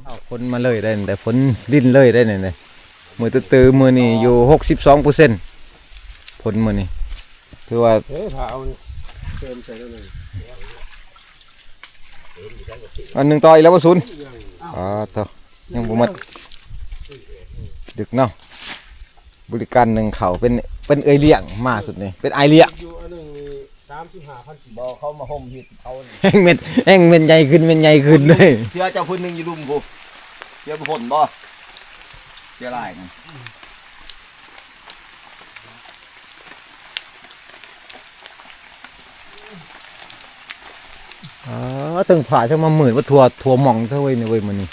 [SPEAKER 1] เอาฝนมาเลยได้แต่ฝนลิ้นเลยได้เนี่ยมือตื้อๆมือนี่อยู่ 62%ผลมือนี่คือว่า
[SPEAKER 5] ผาเอานี่เติมใส่ได้เลย
[SPEAKER 1] อันหนึ่งต่ออีกแล้วบ่ศูนย์ต่อยังบ่หมดดึกเนาะบริการหนึ่งเขาเป็นเอยเลี้ยงมาสุดนี่เป็นไอเลี้ยง
[SPEAKER 5] อยู่อันนึงนี่35,000
[SPEAKER 6] บ่เขามาห่มเฮ็ดเอา
[SPEAKER 1] แห้งเม็ดใหญ่ขึ้นเลย
[SPEAKER 6] เชื่อเจ้าพุ่นนึงอยู่ลุมกูเชื่อบ่ผลบ่เชื่อหลายนะ
[SPEAKER 1] ตึงผ่าจะมาหมื่นว่าถั่วหม่องเท่าเว้ยนี่เว้ยมันนี่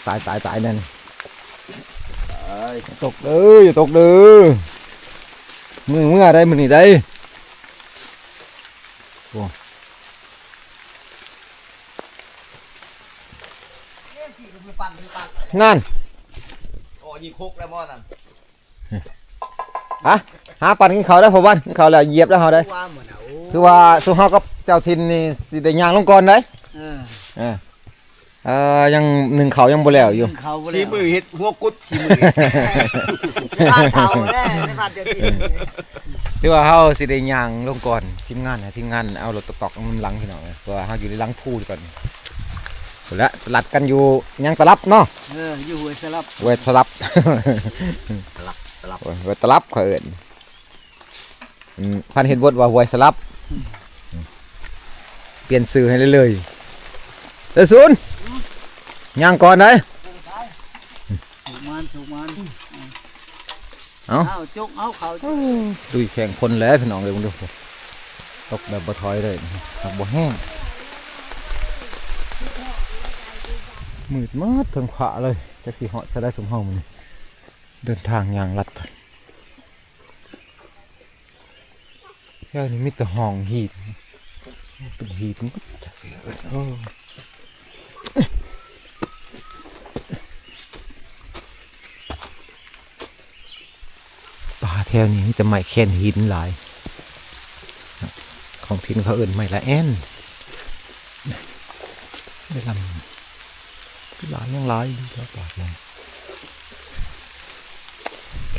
[SPEAKER 1] ตายนั่นตกเด้ออย่าตกเด้อเมื่อได้มันนี่ได้นั่น
[SPEAKER 6] โอ้ยิงคุกแล้วบ่นั่น
[SPEAKER 1] หาปั่นกินเขาได้พอวันกินเขาแล้วเหยียบแล้วเขาได้
[SPEAKER 3] ว่าเหมือนเอา
[SPEAKER 1] คือว่าสุเฮากับเจ้าถิ่นนี่สิได้ย่างลงก่อนได้ ยังหนึ่งเขายังบ่แล้วอยู่
[SPEAKER 3] เขาบ่
[SPEAKER 6] ชี
[SPEAKER 3] แล้ว
[SPEAKER 6] มือเฮ็ดหัวกุดชีมือ
[SPEAKER 3] บ้านเฒ่าแน่ในบ้านเจ้าที่
[SPEAKER 1] ที่ว่าเฮาสิได้ย่างลงก่อนทีมงานเอารถตอกๆมันหลังพี่น้องเพราะว่าเฮาอยู่ในหลังพูก่อนพุ่นละสลัดกันอยู่ยังตะลับเนาะ
[SPEAKER 3] อยู่ห้วยสลับ
[SPEAKER 1] เวทสลับ
[SPEAKER 6] ตลับ
[SPEAKER 1] เวทสลับเขาเอิ้นพันเห็นบทว่าหวยสลับเปลี่ยนชื่อให้เลยๆเด้อศูนย์ย่างก่อนเด้อ
[SPEAKER 3] ถูกมัน
[SPEAKER 1] เอ้า
[SPEAKER 3] เอาจุกเอาเขา
[SPEAKER 1] ดุยแข่งคนแล้วพี่น้องเลยมึงดูตกแบบบ่ถอยเลยครับบ่แห้งมืดมากถึงขวาเลยจะสิเหาะจะได้สมเฮามันเดินทางอย่างลัดแค่นี้มีแต่ห้องหีบเป็นหีบมันก็จะเสียป่าแถวนี้มีแต่ไม้แค่นหินหลายของพินเขาเอิ่นไม้ละแอนได้ลำหลายยังหลายอยู่แล้วปากมัน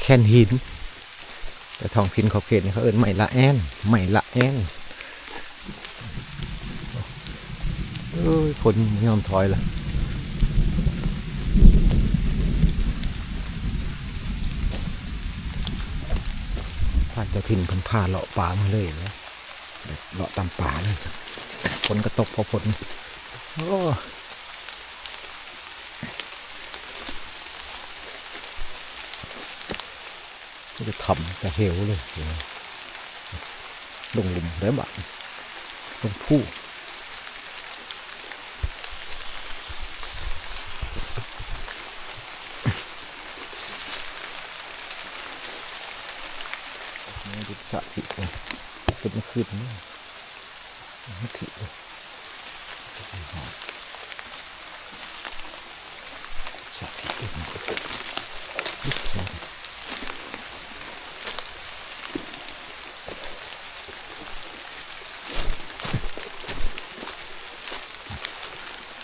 [SPEAKER 1] แค่นหินแต่ท้องพินเขาเขตนี่เขาเอิ่นไม้ละแอนคนไม่ยอมถอยละผ่านเจ้าถิ่นเพิ่นพาเลาะป่ามาเลยนะเลาะตามป่าเลยฝนก็ตกพอฝนโอ้ก็จะทำจะเหวเลยลงหลุมได้บ้างลงผู้ดูสะถิเลยสุดมันขึ้นนี่ไม่ถิเลยสะถิเลย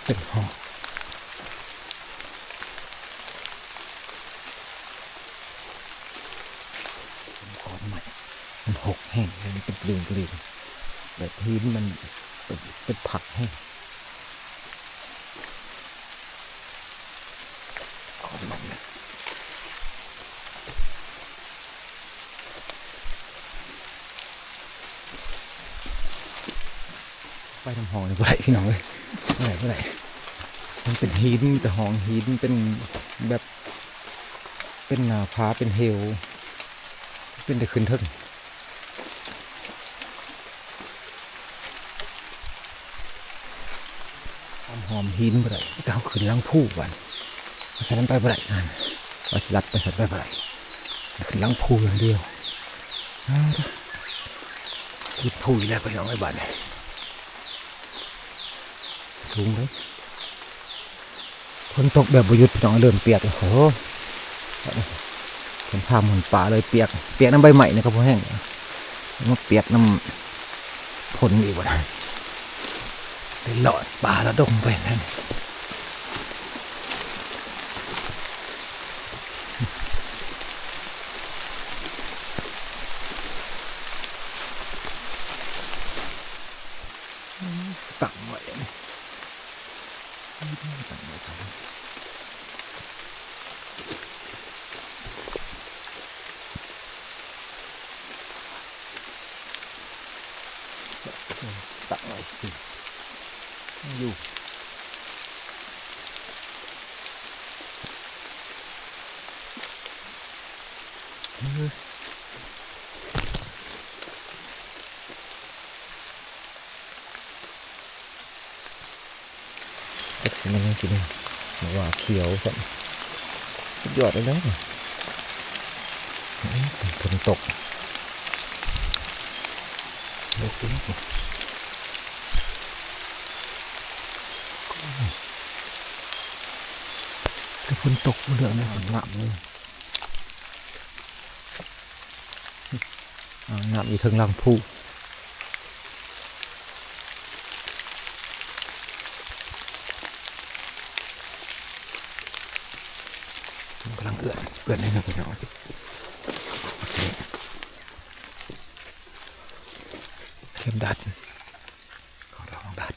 [SPEAKER 1] เป็นห้องก้อนใหม่มันหกแห้งเลยเป็นกลิ่นแบบพื้นมันเป็นผักแห้งก้อนใหม่เนี่ยไปทำห้องเลยเมื่อไหร่พี่น้องเลยเมื่อไหร่มันเป็นหินแต่ห้องหินเป็นแบบเป็นหน้าผาเป็นเฮลเป็นแต่ขึ้นทึ่งหอมหินไปเลยเอาขึ้นลังผู้ก่อนเพราะฉะนั้นไปไปไหนนั่นว่าลัดไปสัตว์ไปไปไหนขึ้นลังผู้อย่างเดียวคิดผู้แล้วไปน้องไอ้บ้านสูงเลยฝนตกแบบบุยุดพี่น้องเริ่มเปียกแล้วโหเป็นผ้าหมุนป่าเลยเปียกน้ำใบใหม่นะครับพวกแห้งมันเปียกน้ำผลอีกวะไปหลอดป่าแล้วดงไปนั่นตั้งไว้ตั้งไว้ครับตั้งไว้สิอยู่มันยังกินว่าเขียวสักยอดเลยนะฝนตกเลยสิแต่ฝนตกเรื่องนี้ฝนหนักเลยหนักอยู่ทางลำพู อนนี่นะพี่น้องเข้มดัดขอลองดัด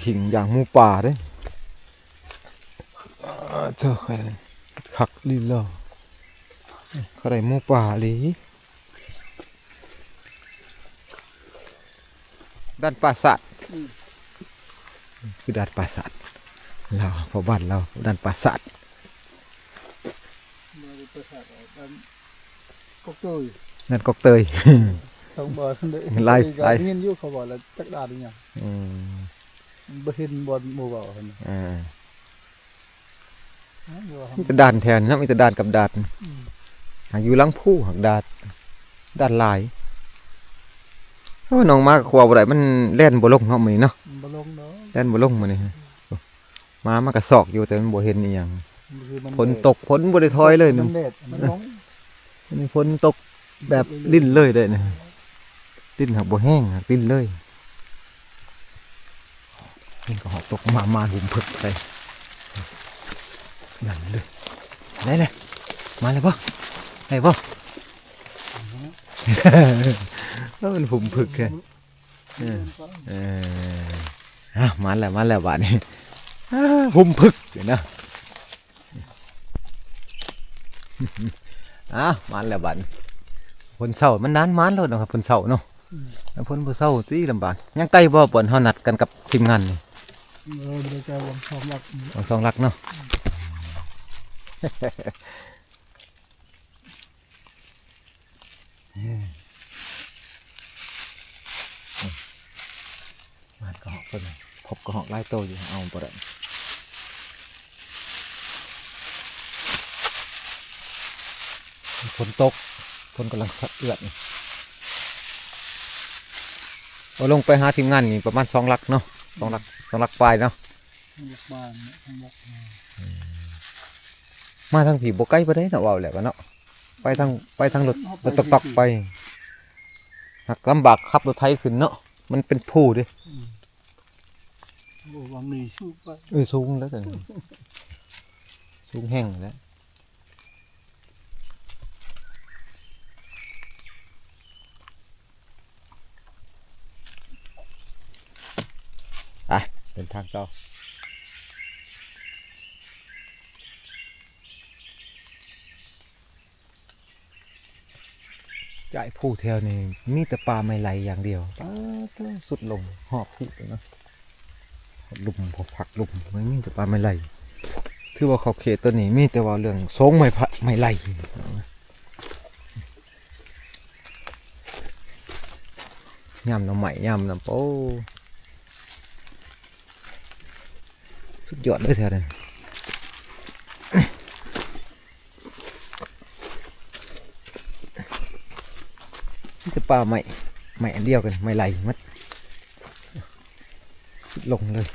[SPEAKER 1] หิ่งอย่างหมูป่าเด้เจ้าใครคักลีลาเขาได้หมูป่าเลยด้านปราสาทคือด้านปราสาทเราพอบ้านเราด้านปราสาท
[SPEAKER 4] มาไปขาดก็เกย
[SPEAKER 1] นั่นกอกเตย
[SPEAKER 4] ต้องบอกเลย
[SPEAKER 1] ไล่
[SPEAKER 4] เห็นอยู่เขาบอกแล้วจักดาดีอย่างบ่เห็นบอลหมู่บ่าวเห็น
[SPEAKER 1] มีแต่ด่านแทนนะมีแต่ด่านกับด่านอยู่หลังผู้หักด่านลายโอ้น้องมาขวบอะไรมันเล่นบ่ลงเนาะมื้อนี้เนาะ
[SPEAKER 4] บ่ลงเนาะ
[SPEAKER 1] เล่นบ่ลงมื้อนี้มากระสอกอยู่แต่มันบ่เห็นอีหยัง
[SPEAKER 4] คือมัน
[SPEAKER 1] ฝนตกฝนบ่ได้ถอยเลย
[SPEAKER 4] มั
[SPEAKER 1] นี่
[SPEAKER 4] นแดดมันร้อง
[SPEAKER 1] นี่ฝนตกแบบลิ้นเลยเด้นี่ลิ้นหักบ่แห้งหักลิ้นเลยนี่ก็หอบตกมาหุ่มผึกไปนั่นเลยได้เลยมาเลยบ่ได้บ่แล้วมันหุ่มผึกแค่มาแล้วบาดนี้หุ่มผึกเดี๋ยวนะมาแล้วบาดฝนเศร้ามันนานมาแล้วนะครับฝนเศร้าเนาะฝนบ่เศร้าตีลำบากยังไกลบ่ปอนเฮานัดกันกับทีมงานนี่
[SPEAKER 4] เดี๋ยวจะวางความรัก
[SPEAKER 1] สองหลักเนาะ มันก็หอกคนพบก็หอกไล่โตอยู่เอาบ่ได้ฝนตกฝนกำลังเอือดเอาลงไปหาทีมงานนี่ประมาณ2 หลักเนาะ2 หลักปลายเนาะ
[SPEAKER 4] รักบ้านรัก
[SPEAKER 1] มาทางผีบ่ใกล้บ่ได้เนาะว่าแหละวะเนาะไปทางรถตอกไปหักลำบากขับรถไถขึ้นเนาะมันเป็นผู้เด้
[SPEAKER 4] วางนี่ชูไป
[SPEAKER 1] สูงแล้วแต่สูงแห้งแล้วไปเดินทางต่อจ่ายผู้แถวนี่มีแต่ปลาไม่ไหลอย่างเดียวสุดลงหอบพี่เนาะลุมพอผักลุมไม่มีแต่ปลาไม่ไหลถือว่าเขาเขตตัวนี้มีแต่ว่าเรื่องโซงไม่ไหลย่ำน้ำใหม่ย่ำน้ำโป้สุดยอดเลยแถวนี้จะปลาใหม่อันเดียวกันไม่ไหลมัดลงเลย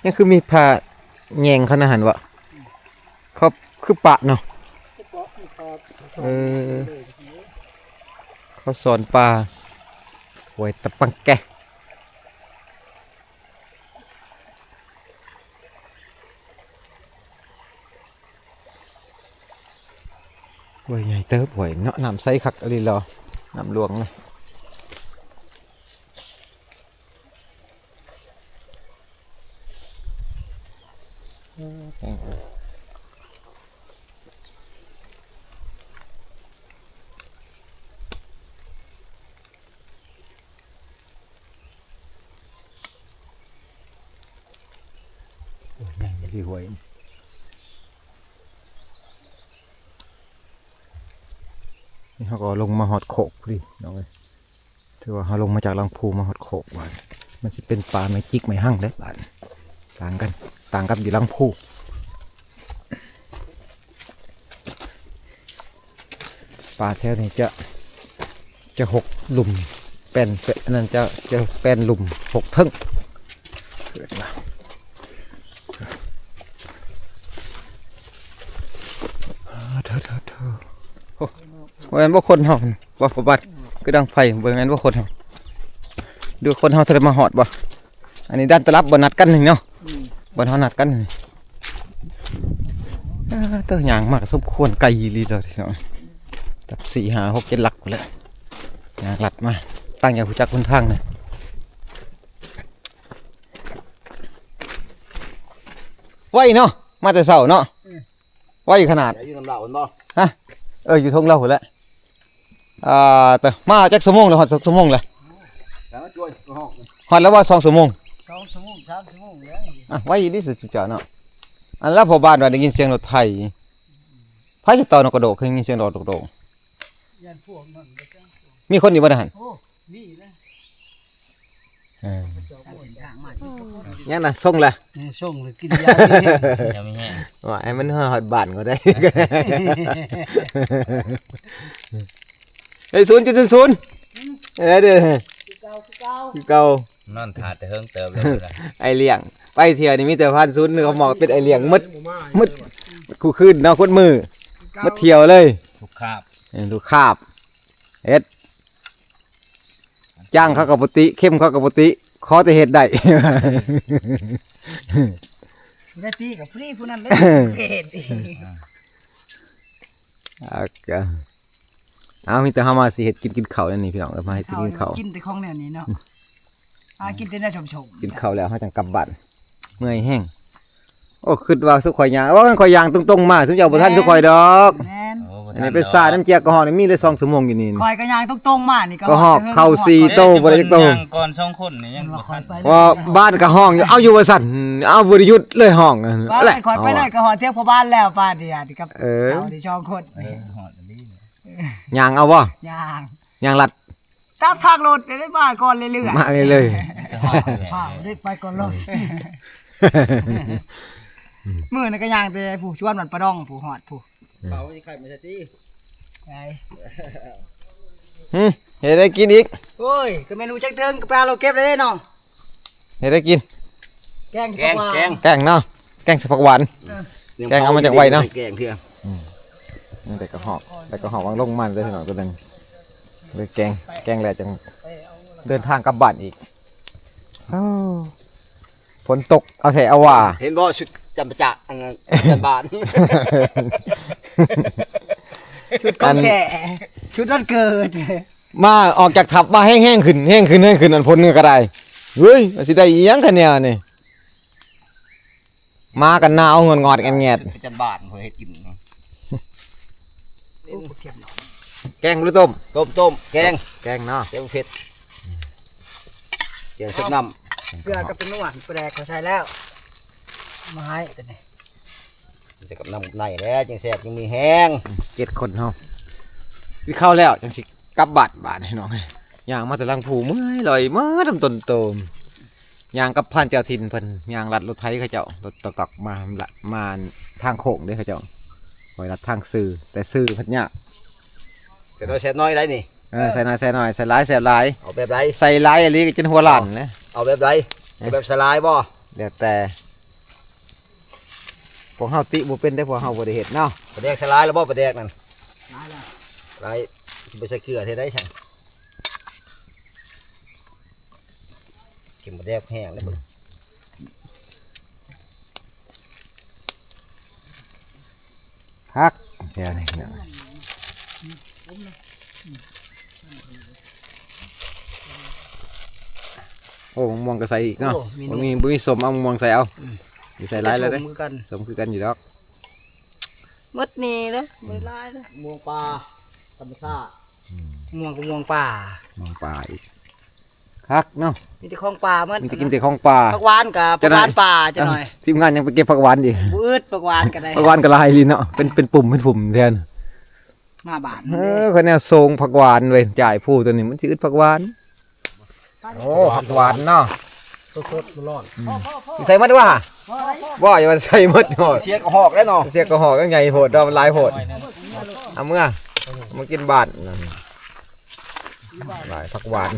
[SPEAKER 1] นี่คือมีผ้าแยงเขานะหันวะเขาคือปะเนาะเขาสอนปลาหวยตะปังแกหวยใหญ่เติบหวยเนาะน้ำใสคักอะไรหรอน้ำหลวงเลยใหญ่ที่หวยนี่เขาก็ลงมาหอดโขกพอดีน้องเอ้ยถือว่าเขาลงมาจากลังพูมาหอดโขกว่ามันจะเป็นปลาไม่จิกไม่หั่งได้บ้านต่างกันอยู่ลังพู ป่าแถวนี้จะหกหลุมเป็นอันนั้นจะเป็นหลุมหกเทิงเกิดมาเธอโอ้บ่แม่นบ่คนเฮาบ่ประบัดคือดังไฟบ่แม่นบ่คนเฮาดูคนเฮาสิได้มาฮอดบ่อันนี้ด้านตลับบ่นัดกันนี่เนาะบ่เฮานัดกันนี่เต้าหยางมากสมควรไกลลีเด้อพี่น้องจับ4 5 6 7หลักพุ่นแหละหยางหลัดมาตั้งอย่างผู้จักคนทางนี่ไว้เนาะมาแต่เช้าเนาะไว้ขนาด
[SPEAKER 6] อยู่น้ำเหล่าบ่
[SPEAKER 1] ฮะอยู่ทงเราพุ่นแหละแต่มาจักชั่วโมงแล้วฮอดชั่วโมงแล้ว
[SPEAKER 6] แล้วช่วยห้อง
[SPEAKER 1] ฮอดแล้วว่า2 ชั่วโมง
[SPEAKER 3] 2 ชั่วโมง3 ชั่วโมงแล้ว
[SPEAKER 1] ไว้นี่สุดจ้าเนาะอันแล้วพอบ้านว่าได้ยินเสียงรถไถไผจะต่อนกกระโดดเคยยินเสียงรถกระโดด
[SPEAKER 3] ยันพวกนั่นก็จัง
[SPEAKER 1] มีคนอยู่บ่ได้หั่น
[SPEAKER 3] โอ้นี่นะทางมา
[SPEAKER 1] ยังน่ะส่งละ
[SPEAKER 3] ส่งเลยกินยา
[SPEAKER 6] อย่าไม่แห้ง
[SPEAKER 1] ว่าให้มันฮอดบ้านก็ได้เฮ้ย0.00เด้อเก่าน
[SPEAKER 6] อนถาดแต่เฮิงเติมเลย
[SPEAKER 1] ไอเลี้ยงไปเที่ยวนี่มีแต่1,000เขาหมอกเป็นไอเลี้ยงมึดคู่คืนเนาะคนมือมาเที่ยวเลย
[SPEAKER 6] ทุกคาบ
[SPEAKER 1] ดูคาบเฮ็ดจ้างเขากับปติเข้มเขากับปติขอแต่เฮ็ดได้
[SPEAKER 3] ได้ตีกับพี่ผู้นั้นเลยเฮ็ด
[SPEAKER 1] เอามีแต่เฮามาสิเฮ็ดกินข้าวนั่นนี่พี่น้องมาเฮ็ดกินข้าว
[SPEAKER 3] กินแต่ของแนวนี้เนาะกินแต่แนวชม
[SPEAKER 1] กินข้าวแล้วเฮาจังกลับบ้านเมื่อยแห้งโอ้คิดว่าสุข่อยย่างว่ามันข่อยย่างตรงๆมาถึงเจ้าบ่ทันสุข่อยดอก
[SPEAKER 3] แม่น
[SPEAKER 1] อันนี้เป็นซาน้ำเจียกระหอกนี่มีได้2 ชั่วโมงอยู่นี่
[SPEAKER 3] คอยกระยางตรงๆมานี่
[SPEAKER 1] กระหอกเข้า4โตบ่ได้จักโต
[SPEAKER 6] ก่อน2คนนี่ยังบ่ทัน
[SPEAKER 1] ว่าบ้านกระห้องอยู่เอาอยู่ว่าซั่นเอาบ่ได้หยุดเลยห้อง
[SPEAKER 3] ป้าไปคอยไปเลยกระหอเที่ยวพ่อบ้านแล้วป้าเดียวนี่กับเอาที่ช่องคน
[SPEAKER 6] หอดอันนี้
[SPEAKER 1] ย่างเอาบ่
[SPEAKER 3] ยาง
[SPEAKER 1] ย่างลัด
[SPEAKER 3] ตามทางรถได้มาก่อนเรื่อย
[SPEAKER 1] มาเลย
[SPEAKER 3] ๆป้าได้ไปก่อนรถมื้อนั้นก็ยางแต่ผู้ชวนมันประดองผู้หอดผู้
[SPEAKER 4] เขาไม่ใครไม่ใช่ตี
[SPEAKER 3] ไง
[SPEAKER 1] เฮ็ดได้กินอีก
[SPEAKER 3] โอ้ยก็เมนูจักเทิงกับปลาเราเก็บได้เนาะ
[SPEAKER 1] เฮ็ดได้กิน
[SPEAKER 3] แกงแกง
[SPEAKER 1] แกงเนาะแกงผักหวานแกงเอามาจากไว้เนาะ
[SPEAKER 6] แกงเถื่อ
[SPEAKER 1] แต่กระหอกวางลงมันเลยหน่อยก็นึงเลยแกงแหละจังเดินทางกลับบ้านอีกฝนตกเอาแถเอาว่า
[SPEAKER 6] เห็นบ่ชุดจำประจักษ์อันนั้นจันบาน
[SPEAKER 3] ชุดของแก่ชุดวันเกิด
[SPEAKER 1] มาออกจากทับมาแห้งขึ้นอันฝนก็ได้เฮ้ยสิได้อีหยังกันเนี่ยนี่มากันหนาวงอดๆแงด
[SPEAKER 6] จันบานเพิ่นเฮ็ดกิน
[SPEAKER 1] แกงหรือต้ม
[SPEAKER 6] ต้มแกง
[SPEAKER 1] แกงเนาะ
[SPEAKER 6] แกงเผ็ดแกงเผ็ดน้ำ
[SPEAKER 3] เกลือกับเป็นนวดแปลกเขาใช้แล้วมาให้แต่นี่
[SPEAKER 6] จะกับน้ำในแล้วจังแซ่บจังมีแห้ง
[SPEAKER 1] 7 คนเฮาวิเข้าแล้วจังสิกลับบ้านให้น้องย่างมาแต่ลังผูเมื่อยลอยเมื่อทำต้นโตมย่างกับพันเจ้าถิ่นเพิ่นย่างลัดรถไถเขาเจ้ารถตอกมาทางโค้งเด้เขาเจ้าคอยลัดทางซื่อแต่ซื่อเพิ่นยาก
[SPEAKER 6] แต่เราแซ่บน้อยได้นี่
[SPEAKER 1] ใส่หน่อยใส่หลายใส่หลาย
[SPEAKER 6] เอาแบบใด
[SPEAKER 1] ใส่หลายอันนี้ก็จนหัวหลั่นเลย
[SPEAKER 6] เอาแบบใดเอาแบบสลายบ่
[SPEAKER 1] เดี๋ยวแต่พวกเฮาติบ่เป็นได้พวกเฮาบ่ได้เฮ็ดเนาะ
[SPEAKER 6] ประแดกสลายแล้วบ่ประแดกนั่นสลายสิบ่ใส่เกลือเท่าใดซั่นกินประแดกแห้งแล้วเบิ่ง
[SPEAKER 1] ฮักเดี๋ยวนี่นะโอ้มะม่วงก็ใส่อีกเนาะบ่มีสมเอามะม่วงใส่เอาอยู่ใส่หลายแล้วเด้
[SPEAKER 3] มือกัน
[SPEAKER 1] สมคือกันอยู่ดอก
[SPEAKER 3] มดนี่นะไม่ลายนะ
[SPEAKER 6] ม่วงปลาธรรมชาติ
[SPEAKER 3] ม่วงกับม่วงป่าม
[SPEAKER 1] องปลาอีกฮักเนาะ
[SPEAKER 3] มีแต่ของป่ามัน
[SPEAKER 1] มีแต่กินแต่ของปลา
[SPEAKER 3] ผักหวานกับผักหวานป่าจะหน่อย
[SPEAKER 1] ทีมงานยังไปเก็บผักหวานอีก
[SPEAKER 3] บืดผักหวานกันได้
[SPEAKER 1] ผักหวานก็ลายลิ้นเนาะเป็นปุ่มแทน
[SPEAKER 3] มาบาน
[SPEAKER 1] คนแนวทรงผักหวานเว้ยจ่ายผู้ตัวนี้มันสิอึดผักหวานโอ้ผักหวานเนาะ
[SPEAKER 6] สดๆร้อน
[SPEAKER 1] ใส่หมดว่าบ่อย่ามาใส่หมดเนาะ
[SPEAKER 6] เสียกระหอกแล้วเนาะ
[SPEAKER 1] เสียกระหอกก็ใหญ่โหดดอกมันหลายโหดเอาเมื่อ มากินบ้านนั่นหลายผักหวาน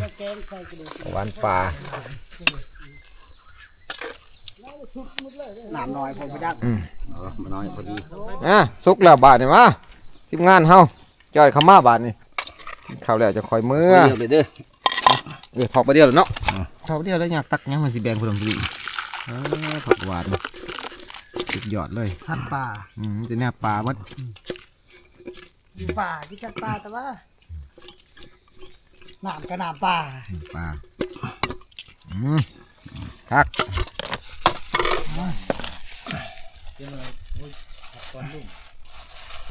[SPEAKER 1] หวานปลา
[SPEAKER 3] น้ำน้อยผมไปจัก
[SPEAKER 2] มาน้อยพอดี
[SPEAKER 1] สุกแล้วบาทนี่มาทีมงานเฮาจอยเข้ามาบาทนี่เข้าวแล้วจะคอยมื้อ
[SPEAKER 2] เดียวเลยเด้อ
[SPEAKER 1] ถอกไปเดียวแล้วเนาะถอกไปเดียวแล้วอยากตักยังมันสิแบ่งพลังดีผักหวานสุดยอดเลย
[SPEAKER 3] สัตว์ป่า
[SPEAKER 1] จะแน่ปลามัด
[SPEAKER 3] อยู่ป่าที่สัตว์ป่าแต่ว่าน้ำกับน้ำป่า
[SPEAKER 1] ปลาคัก